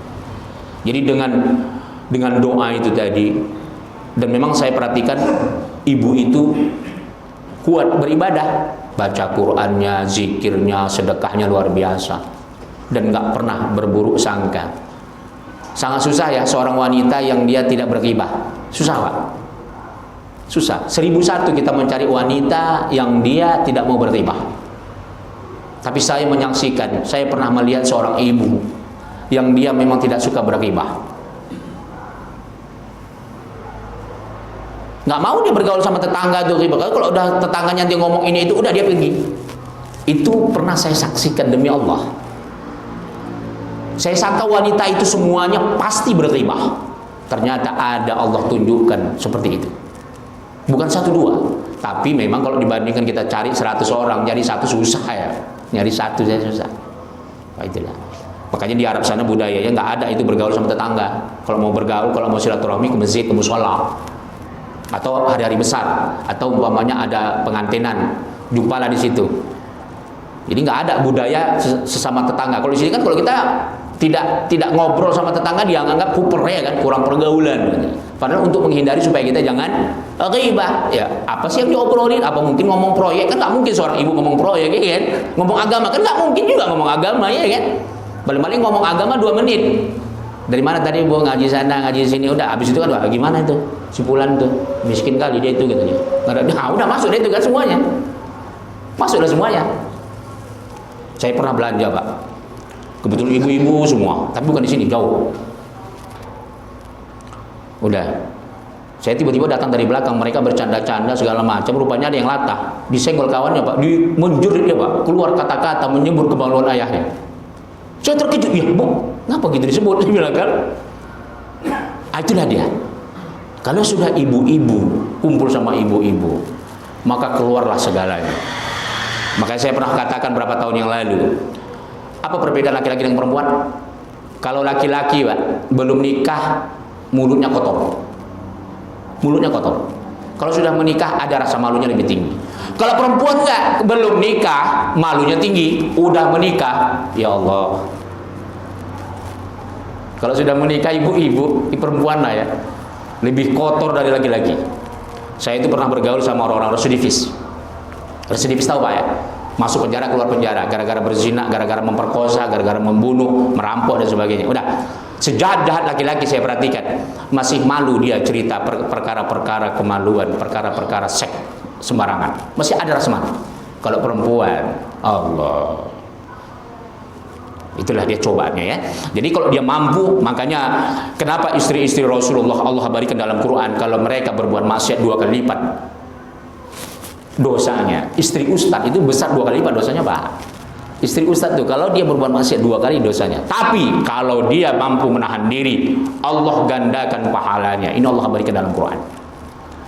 Jadi dengan doa itu tadi, dan memang saya perhatikan ibu itu kuat beribadah, baca Qur'annya, zikirnya, sedekahnya luar biasa. Dan nggak pernah berburuk sangka. Sangat susah ya seorang wanita yang dia tidak berghibah. Susah, Pak. Susah. 1001 kita mencari wanita yang dia tidak mau berghibah. Tapi saya menyaksikan, saya pernah melihat seorang ibu yang dia memang tidak suka berghibah. Nggak mau dia bergaul sama tetangga tuh. Kalau udah tetangganya dia ngomong ini itu, udah dia pergi. Itu pernah saya saksikan demi Allah. Saya sangka wanita itu semuanya pasti berghibah. Ternyata ada Allah tunjukkan seperti itu. Bukan 1-2, tapi memang kalau dibandingkan kita cari 100 orang, nyari 1 susah ya. Nyari 1 saya susah. Nah, itulah. Makanya di Arab sana budayanya nggak ada itu bergaul sama tetangga. Kalau mau bergaul, kalau mau silaturahmi ke masjid, ke mushola, atau hari-hari besar, atau umpamanya ada pengantinan, jumpalah di situ. Jadi nggak ada budaya sesama tetangga. Kalau di sini kan kalau kita tidak ngobrol sama tetangga dia anggap kuper ya kan, kurang pergaulan. Padahal untuk menghindari supaya kita jangan ghibah. Ya, apa sih yang diobrolin? Apa mungkin ngomong proyek? Kan nggak mungkin seorang ibu ngomong proyek ya kan? Ngomong agama kan nggak mungkin juga ngomong agama ya kan? Paling-paling ngomong agama 2 menit. Dari mana tadi Bu ngaji sana, ngaji sini, udah habis itu kan wah, gimana itu? Si Fulan tuh miskin kali dia itu katanya. Nah, udah masuk deh itu kan semuanya. Masuklah semuanya. Saya pernah belanja, Pak. Kebetulan ibu-ibu semua, tapi bukan di sini, jauh. Udah. Saya tiba-tiba datang dari belakang, mereka bercanda-canda segala macam, rupanya ada yang latah. Disenggol kawannya, Pak. Menjerit dia, Pak. Keluar kata-kata menyebut kemaluan ayahnya. Saya terkejut, ya Bu, kenapa gitu disebut? Dia bilang kan, itulah dia. Kalau sudah ibu-ibu kumpul sama ibu-ibu, maka keluarlah segalanya. Makanya saya pernah katakan berapa tahun yang lalu, apa perbedaan laki-laki dengan perempuan? Kalau laki-laki, Pak, belum nikah, mulutnya kotor. Mulutnya kotor. Kalau sudah menikah, ada rasa malunya lebih tinggi. Kalau perempuan enggak, belum nikah, malunya tinggi. Udah menikah, ya Allah. Kalau sudah menikah ibu-ibu, perempuan lah ya, lebih kotor dari laki-laki. Saya itu pernah bergaul sama orang-orang residivis. Residivis tahu Pak ya? Masuk penjara, keluar penjara, gara-gara berzina, gara-gara memperkosa, gara-gara membunuh, merampok dan sebagainya. Udah, sejahat-jahat laki-laki saya perhatikan, masih malu dia cerita perkara-perkara kemaluan, perkara-perkara seks sembarangan. Masih ada rasa malu. Kalau perempuan, Allah, itulah dia cobaannya ya. Jadi kalau dia mampu, makanya kenapa istri-istri Rasulullah Allah berikan dalam Quran kalau mereka berbuat maksiat 2 kali lipat dosanya. Istri ustaz itu besar 2 kali lipat dosanya, Pak. Istri ustaz itu kalau dia berbuat maksiat 2 kali dosanya. Tapi kalau dia mampu menahan diri, Allah gandakan pahalanya. Ini Allah berikan dalam Quran.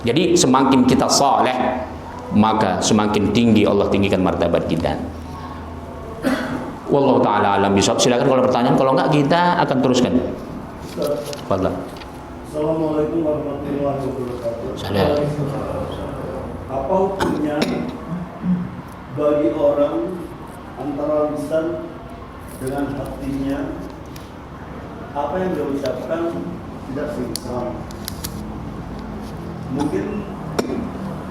Jadi semakin kita saleh, maka semakin tinggi Allah tinggikan martabat kita. Wallahu taala alam bisawab. Silakan kalau pertanyaan, kalau enggak kita akan teruskan. Fadlan. Assalamualaikum warahmatullahi wabarakatuh. Salam. Apa hukumnya bagi orang antara lisan dengan hatinya, apa yang dia ucapkan tidak seimbang? Mungkin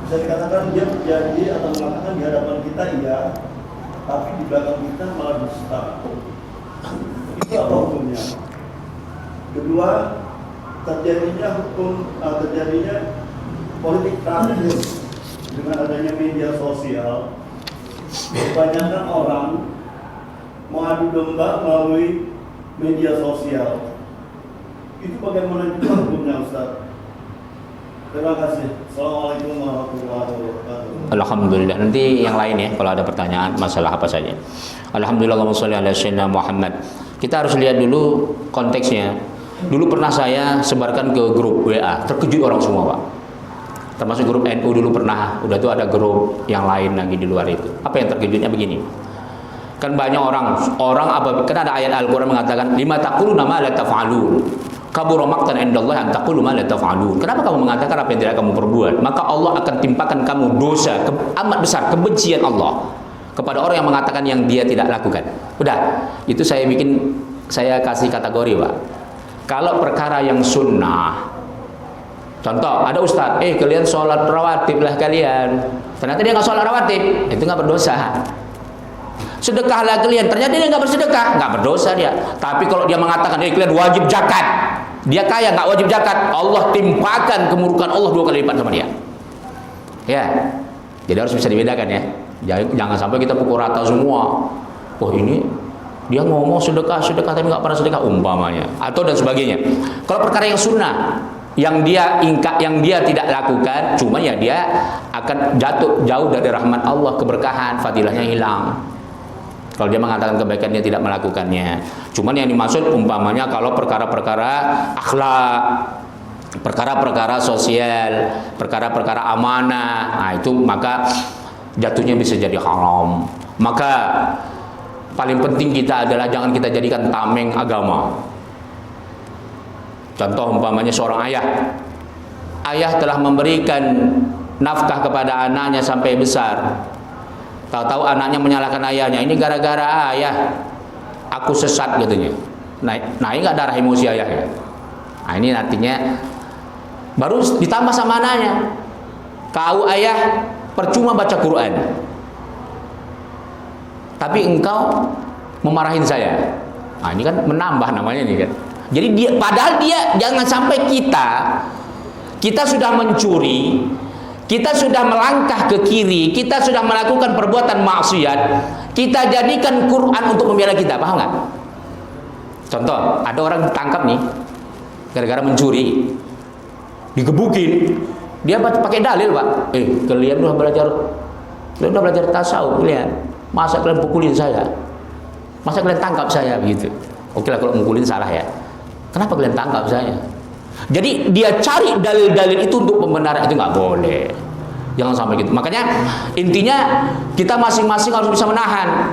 bisa dikatakan dia berjanji atau mengatakan di hadapan kita iya, tapi di belakang kita malah dusta. Itu apa hukumnya? Kedua, terjadinya politik praktis dengan adanya media sosial. Kebanyakan orang mengadu domba melalui media sosial. Itu bagaimana juga hukumnya, Ustaz? Terima kasih. Assalamualaikum warahmatullahi wabarakatuh. Alhamdulillah. Nanti yang lain ya kalau ada pertanyaan masalah apa saja. Alhamdulillah, Allahumma sholli ala sayyidina Muhammad. Kita harus lihat dulu konteksnya. Dulu pernah saya sebarkan ke grup WA, terkejut orang semua, Pak. Termasuk grup NU dulu pernah, udah tuh ada grup yang lain lagi di luar itu. Apa yang terkejutnya begini? Kan banyak orang apa? Kan ada ayat Al-Qur'an mengatakan, "Lima taquluna ma la taf'alun." Kabura maqtan indallahi an taqulu ma la taf'alun. Kenapa kamu mengatakan apa yang tidak kamu perbuat? Maka Allah akan timpakan kamu dosa amat besar, kebencian Allah kepada orang yang mengatakan yang dia tidak lakukan. Udah, itu saya kasih kategori, Pak. Kalau perkara yang sunnah, contoh, ada ustaz, kalian sholat rawatib lah kalian. Ternyata dia nggak sholat rawatib, itu nggak berdosa. Sedekahlah kalian, ternyata dia nggak bersedekah, nggak berdosa dia. Tapi kalau dia mengatakan, kalian wajib zakat, dia kaya nggak wajib zakat, Allah timpakan kemurkaan Allah 2 kali lipat sama dia. Ya, jadi harus bisa dibedakan ya. Jangan sampai kita pukul rata semua. Oh ini dia ngomong sedekah tapi nggak pernah sedekah umpamanya, atau dan sebagainya. Kalau perkara yang sunnah, yang dia tidak lakukan, cuma ya dia akan jatuh jauh dari rahmat Allah, keberkahan, fadilahnya hilang. Kalau dia mengatakan kebaikan dia tidak melakukannya. Cuman yang dimaksud umpamanya kalau perkara-perkara akhlak, perkara-perkara sosial, perkara-perkara amanah, nah itu maka jatuhnya bisa jadi haram. Maka paling penting kita adalah jangan kita jadikan tameng agama. Contoh umpamanya seorang ayah telah memberikan nafkah kepada anaknya sampai besar. Tahu-tahu anaknya menyalahkan ayahnya, ini gara-gara ayah aku sesat katanya. Naik nggak darah emosi ayahnya. Nah ini artinya baru ditambah sama anaknya, kau ayah percuma baca Quran, tapi engkau memarahin saya. Nah ini kan menambah namanya nih kan. Jadi dia, padahal dia jangan sampai kita sudah mencuri, kita sudah melangkah ke kiri, kita sudah melakukan perbuatan maksiat, kita jadikan Quran untuk membela kita, paham nggak? Contoh, ada orang ditangkap nih gara-gara mencuri, digebukin, dia pakai dalil pak, kalian udah belajar tasawuf, kalian masa kalian pukulin saya, masa kalian tangkap saya begitu? Oke lah kalau mukulin salah ya, kenapa kalian tangkap saya? Jadi dia cari dalil-dalil itu untuk pembenaran, itu nggak boleh, jangan sampai gitu. Makanya intinya kita masing-masing harus bisa menahan.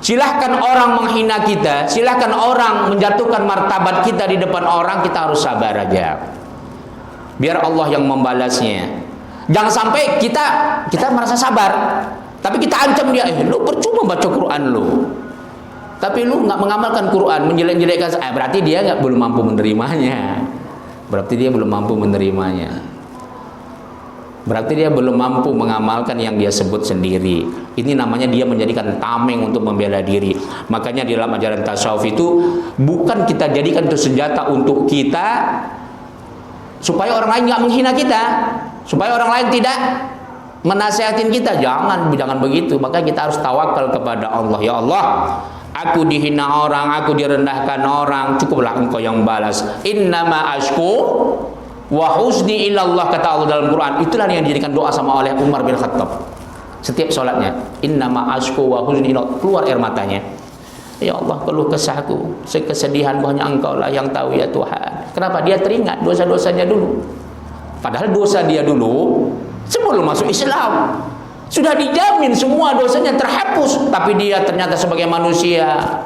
Silahkan orang menghina kita, silahkan orang menjatuhkan martabat kita di depan orang, kita harus sabar aja. Biar Allah yang membalasnya. Jangan sampai kita merasa sabar, tapi kita ancam dia, lu percuma baca Quran lu. Tapi lu nggak mengamalkan Quran, menjelek-jelekkan, berarti dia belum mampu menerimanya. Berarti dia belum mampu menerimanya. Berarti dia belum mampu mengamalkan yang dia sebut sendiri. Ini namanya dia menjadikan tameng untuk membela diri. Makanya di dalam ajaran tasawuf itu bukan kita jadikan itu senjata untuk kita supaya orang lain nggak menghina kita, supaya orang lain tidak menasihatin kita. Jangan begitu. Maka kita harus tawakal kepada Allah. Ya Allah, aku dihina orang, aku direndahkan orang, cukuplah engkau yang balas. Innama ashku wa husni ilallah, kata Allah dalam Quran. Itulah yang dijadikan doa sama oleh Umar bin Khattab setiap sholatnya. Innama ashku wa husni ilallah, keluar air matanya. Ya Allah, keluh kesahku, kesedihan hanya engkau lah yang tahu ya Tuhan. Kenapa? Dia teringat dosa-dosanya dulu. Padahal dosa dia dulu sebelum masuk Islam sudah dijamin semua dosanya terhapus, tapi dia ternyata sebagai manusia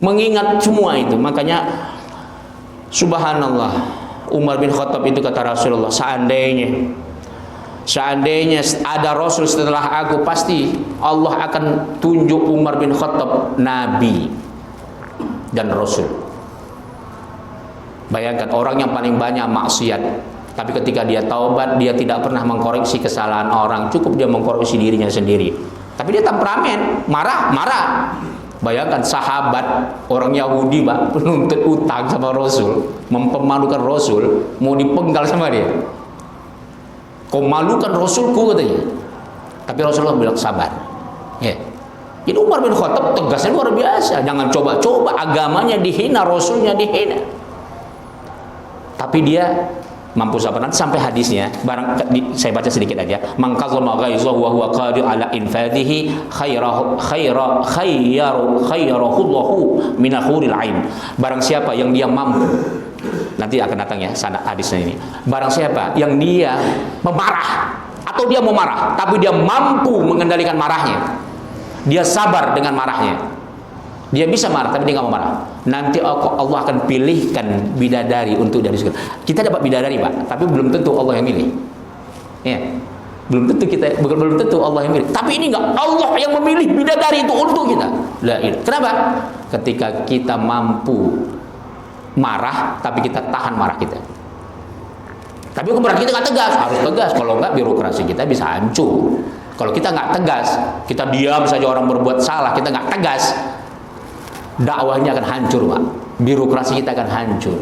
mengingat semua itu. Makanya subhanallah, Umar bin Khattab itu kata Rasulullah, seandainya ada Rasul setelah aku, pasti Allah akan tunjuk Umar bin Khattab Nabi dan Rasul. Bayangkan orang yang paling banyak maksiat, tapi ketika dia taubat, dia tidak pernah mengkoreksi kesalahan orang, cukup dia mengkoreksi dirinya sendiri. Tapi dia temperamen, marah. Bayangkan sahabat orang Yahudi pak, penuntut utang sama Rasul, mempermalukan Rasul, mau dipenggal sama dia. Kau malukan Rasulku katanya. Tapi Rasulullah bilang sabar. Ya. Jadi Umar bin Khattab tegasnya luar biasa. Jangan coba-coba agamanya dihina, Rasulnya dihina. Tapi dia mampu sabar. Nanti sampai hadisnya, saya baca sedikit aja. Man kazama ghaizahu wa huwa qadir ala infadhihi khayrahullahu min al-huril ain. Barang siapa yang dia mampu, nanti akan datang ya sanad hadisnya ini. Barang siapa yang dia memarah atau dia mau marah, tapi dia mampu mengendalikan marahnya, dia sabar dengan marahnya. Dia bisa marah tapi dia nggak mau marah. Nanti Allah akan pilihkan bidadari untuk dari surga. Kita dapat bidadari pak, tapi belum tentu Allah yang milih. Ya, belum tentu Allah yang milih. Tapi ini nggak, Allah yang memilih bidadari itu untuk kita. Kenapa? Ketika kita mampu marah, tapi kita tahan marah kita. Tapi bukan kita nggak tegas, harus tegas. Kalau nggak birokrasi kita bisa hancur. Kalau kita nggak tegas, kita diam saja orang berbuat salah, kita nggak tegas, dakwahnya akan hancur pak, birokrasi kita akan hancur.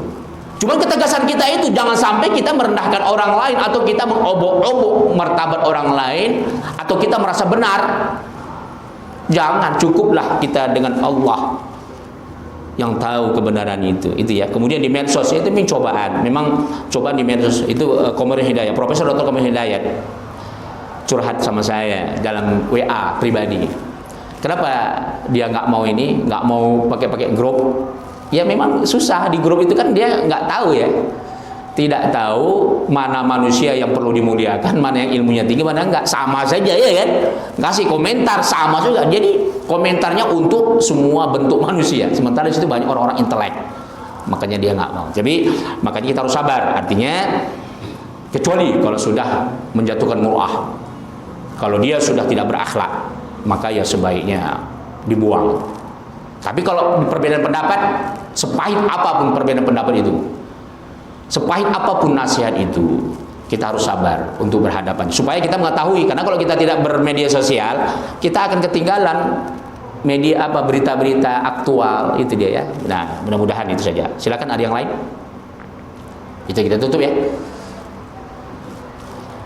Cuma ketegasan kita itu jangan sampai kita merendahkan orang lain, atau kita mengobok-obok martabat orang lain, atau kita merasa benar. Jangan, cukuplah kita dengan Allah yang tahu kebenaran itu ya. Kemudian di medsos itu cobaan, memang cobaan di medsos itu. Qamar Hidayat, Profesor Dr. Qamar Hidayat curhat sama saya dalam WA pribadi. Kenapa dia nggak mau pakai grup? Ya memang susah di grup itu kan, dia nggak tahu ya, tidak tahu mana manusia yang perlu dimuliakan, mana yang ilmunya tinggi, mana enggak, sama saja ya kan. Kasih komentar sama juga. Jadi komentarnya untuk semua bentuk manusia. Sementara di situ banyak orang-orang intelek. Makanya dia nggak mau. Jadi makanya kita harus sabar. Artinya kecuali kalau sudah menjatuhkan mur'ah. Kalau dia sudah tidak berakhlak, maka ya sebaiknya dibuang. Tapi kalau perbedaan pendapat, sepahit apapun perbedaan pendapat itu, sepahit apapun nasihat itu, kita harus sabar untuk berhadapan. Supaya kita mengetahui, karena kalau kita tidak bermedia sosial, kita akan ketinggalan media berita-berita aktual, itu dia ya. Nah, mudah-mudahan itu saja. Silakan, ada yang lain? Kita tutup ya.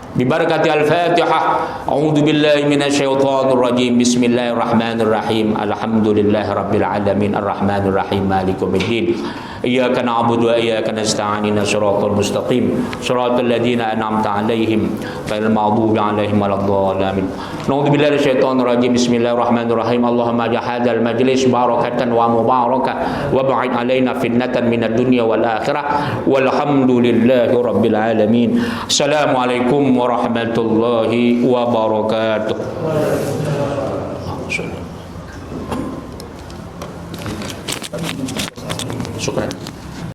Bibarakati al-Fatihah. A'udzu billahi minasyaitonir rajim. Bismillahirrahmanirrahim. Alhamdulillahi rabbil alamin arrahmanir rahim maliki yaumiddin. Iyyaka na'budu wa iyyaka nasta'in. Shiratal mustaqim. Shiratal ladzina an'amta 'alaihim ghairil maghdubi 'alaihim waladdallin. A'udzu billahi minasyaitonir rajim. Bismillahirrahmanirrahim. Allahumma ja'al majlis barakatan wa mubarakah wa ba'id 'alaina fitnatan minad dunya wal akhirah. Walhamdulillahi rabbil alamin. Assalamualaikum warahmatullahi wabarakatuh. Syukran.